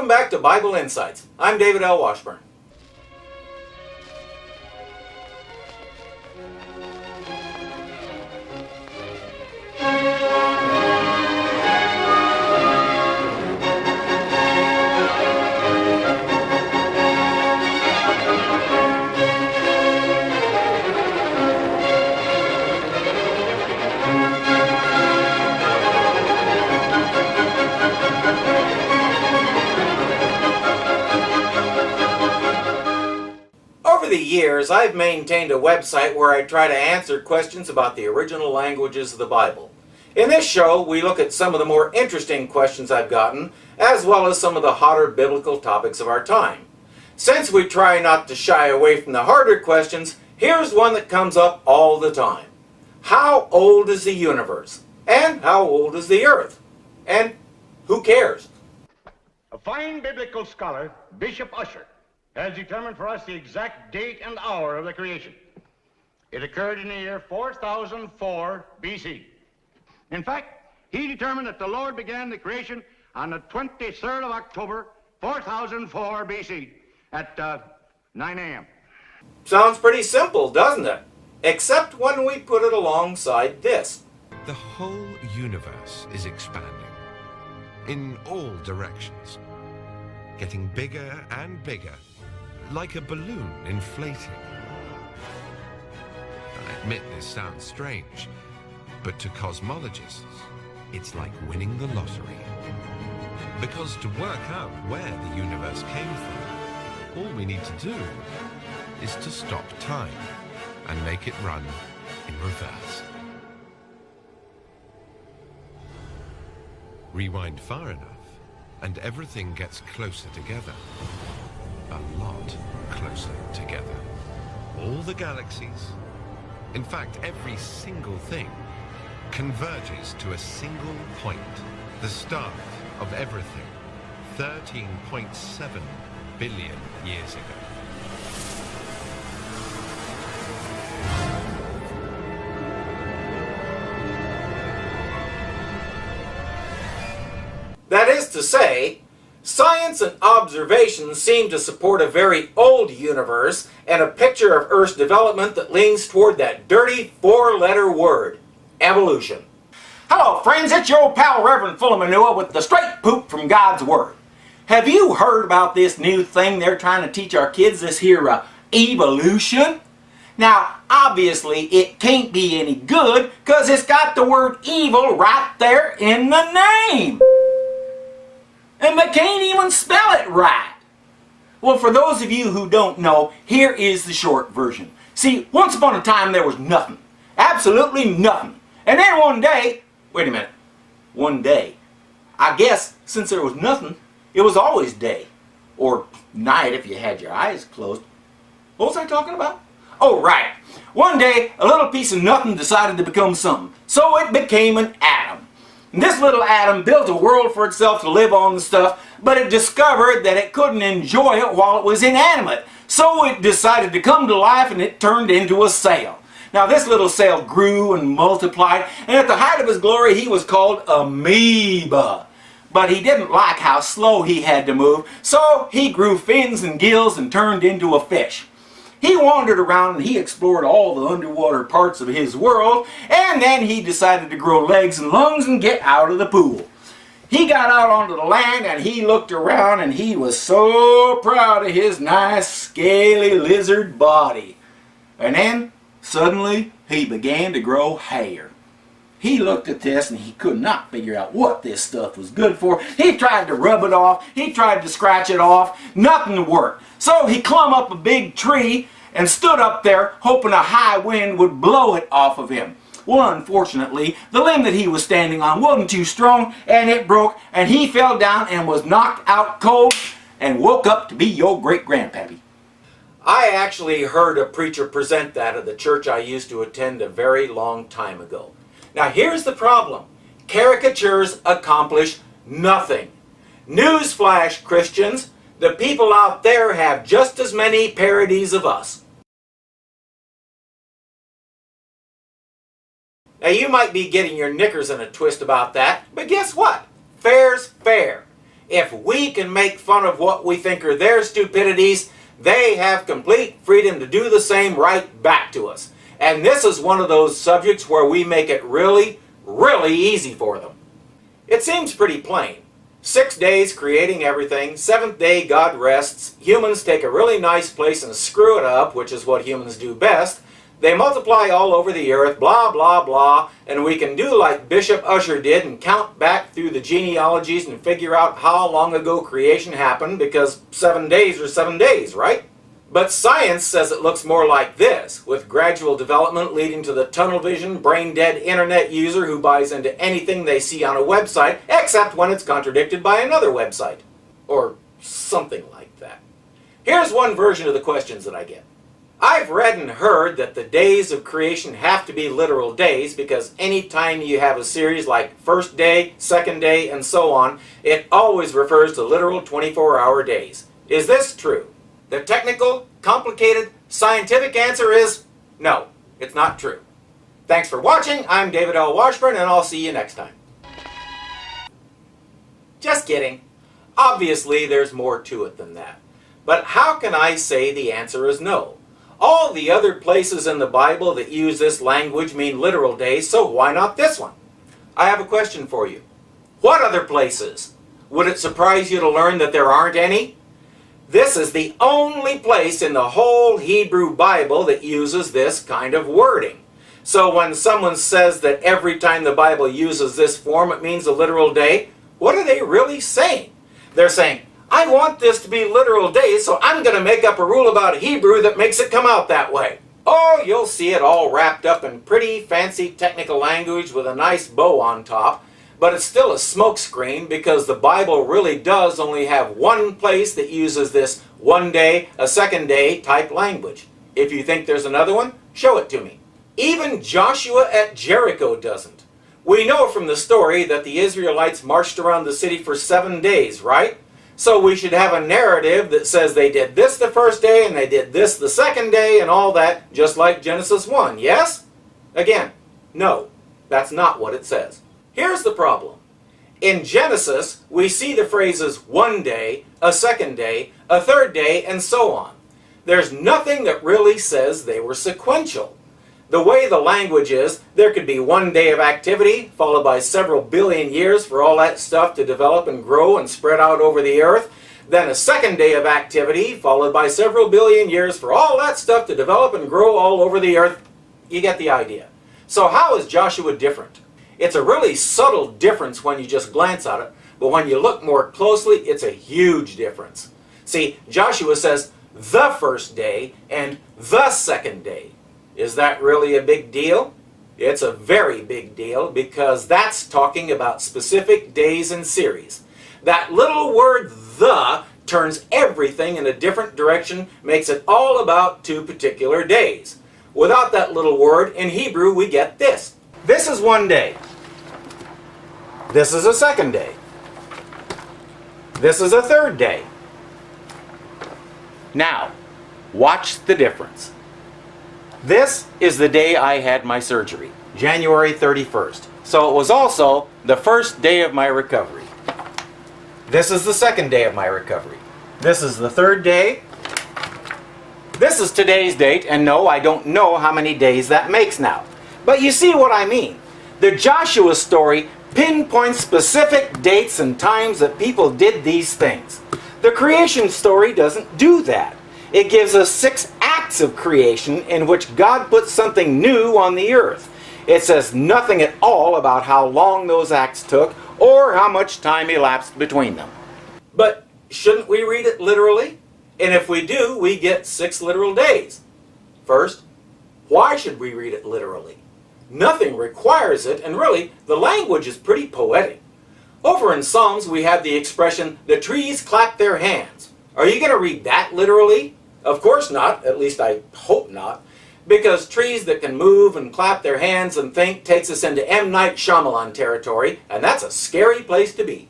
Welcome back to Bible Insights. I'm David L. Washburn. Over the years, I've maintained a website where I try to answer questions about the original languages of the Bible. In this show, we look at some of the more interesting questions I've gotten, as well as some of the hotter biblical topics of our time. Since we try not to shy away from the harder questions, here's one that comes up all the time. How old is the universe? And how old is the earth? And who cares? A fine biblical scholar, Bishop Ussher, has determined for us the exact date and hour of the creation. It occurred in the year 4004 BC. In fact, he determined that the Lord began the creation on the 23rd of October, 4004 BC, at 9 a.m. Sounds pretty simple, doesn't it? Except when we put it alongside this. The whole universe is expanding in all directions, getting bigger and bigger, like a balloon inflating. I admit this sounds strange, but to cosmologists, it's like winning the lottery. Because to work out where the universe came from, all we need to do is to stop time and make it run in reverse. Rewind far enough, and everything gets closer together. A lot closer together. All the galaxies, in fact, every single thing, converges to a single point, the start of everything, 13.7 billion years ago. That is to say, science and observation seem to support a very old universe and a picture of Earth's development that leans toward that dirty four-letter word, evolution. Hello friends, it's your old pal Reverend Full of Manure with the straight poop from God's Word. Have you heard about this new thing they're trying to teach our kids, this here evolution? Now, obviously it can't be any good because it's got the word evil right there in the name. And they can't even spell it right. Well, for those of you who don't know, here is the short version. See, once upon a time there was nothing. Absolutely nothing. And then one day, wait a minute, one day, I guess since there was nothing, it was always day. Or night if you had your eyes closed. What was I talking about? Oh, right. One day, a little piece of nothing decided to become something. So it became an atom. And this little atom built a world for itself to live on and stuff, but it discovered that it couldn't enjoy it while it was inanimate. So it decided to come to life and it turned into a sail. Now this little sail grew and multiplied, and at the height of his glory he was called Amoeba. But he didn't like how slow he had to move, so he grew fins and gills and turned into a fish. He wandered around and he explored all the underwater parts of his world, and then he decided to grow legs and lungs and get out of the pool. He got out onto the land and he looked around and he was so proud of his nice scaly lizard body. And then suddenly he began to grow hair. He looked at this and he could not figure out what this stuff was good for. He tried to rub it off, he tried to scratch it off, nothing worked. So he climbed up a big tree and stood up there hoping a high wind would blow it off of him. Well, unfortunately, the limb that he was standing on wasn't too strong and it broke and he fell down and was knocked out cold and woke up to be your great-grandpappy. I actually heard a preacher present that at the church I used to attend a very long time ago. Now here's the problem. Caricatures accomplish nothing. Newsflash, Christians, the people out there have just as many parodies of us. Now you might be getting your knickers in a twist about that, but guess what? Fair's fair. If we can make fun of what we think are their stupidities, they have complete freedom to do the same right back to us. And this is one of those subjects where we make it really, really easy for them. It seems pretty plain. 6 days creating everything, 7th day God rests, humans take a really nice place and screw it up, which is what humans do best. They multiply all over the earth, blah, blah, blah, and we can do like Bishop Usher did and count back through the genealogies and figure out how long ago creation happened, because 7 days are 7 days, right? But science says it looks more like this, with gradual development leading to the tunnel vision, brain-dead internet user who buys into anything they see on a website, except when it's contradicted by another website. Or something like that. Here's one version of the questions that I get. I've read and heard that the days of creation have to be literal days because anytime you have a series like first day, second day, and so on, it always refers to literal 24-hour days. Is this true? The technical, complicated, scientific answer is no, it's not true. Thanks for watching. I'm David L. Washburn, and I'll see you next time. Just kidding. Obviously, there's more to it than that. But how can I say the answer is no? All the other places in the Bible that use this language mean literal days, so why not this one? I have a question for you. What other places? Would it surprise you to learn that there aren't any? This is the only place in the whole Hebrew Bible that uses this kind of wording. So when someone says that every time the Bible uses this form it means a literal day, what are they really saying? They're saying, I want this to be literal days, so I'm going to make up a rule about Hebrew that makes it come out that way. Oh, you'll see it all wrapped up in pretty fancy technical language with a nice bow on top, but it's still a smokescreen because the Bible really does only have one place that uses this one day, a second day type language. If you think there's another one, show it to me. Even Joshua at Jericho doesn't. We know from the story that the Israelites marched around the city for 7 days, right? So we should have a narrative that says they did this the first day and they did this the second day and all that, just like Genesis 1, yes? Again, no, that's not what it says. Here's the problem. In Genesis, we see the phrases one day, a second day, a third day, and so on. There's nothing that really says they were sequential. The way the language is, there could be 1 day of activity, followed by several billion years for all that stuff to develop and grow and spread out over the earth. Then a second day of activity, followed by several billion years for all that stuff to develop and grow all over the earth. You get the idea. So how is Joshua different? It's a really subtle difference when you just glance at it, but when you look more closely, it's a huge difference. See, Joshua says the first day and the second day. Is that really a big deal? It's a very big deal because that's talking about specific days and series. That little word the turns everything in a different direction, makes it all about 2 particular days. Without that little word, in Hebrew we get this. This is 1 day. This is a second day. This is a third day. Now, watch the difference. This is the day I had my surgery, January 31st. So it was also the first day of my recovery. This is the second day of my recovery. This is the third day. This is today's date, and no, I don't know how many days that makes now. But you see what I mean. The Joshua story pinpoints specific dates and times that people did these things. The creation story doesn't do that. It gives us 6 acts of creation in which God puts something new on the earth. It says nothing at all about how long those acts took or how much time elapsed between them. But shouldn't we read it literally? And if we do, we get 6 literal days. First, why should we read it literally? Nothing requires it, and really, the language is pretty poetic. Over in Psalms, we have the expression, the trees clap their hands. Are you going to read that literally? Of course not, at least I hope not, because trees that can move and clap their hands and think takes us into M. Night Shyamalan territory, and that's a scary place to be.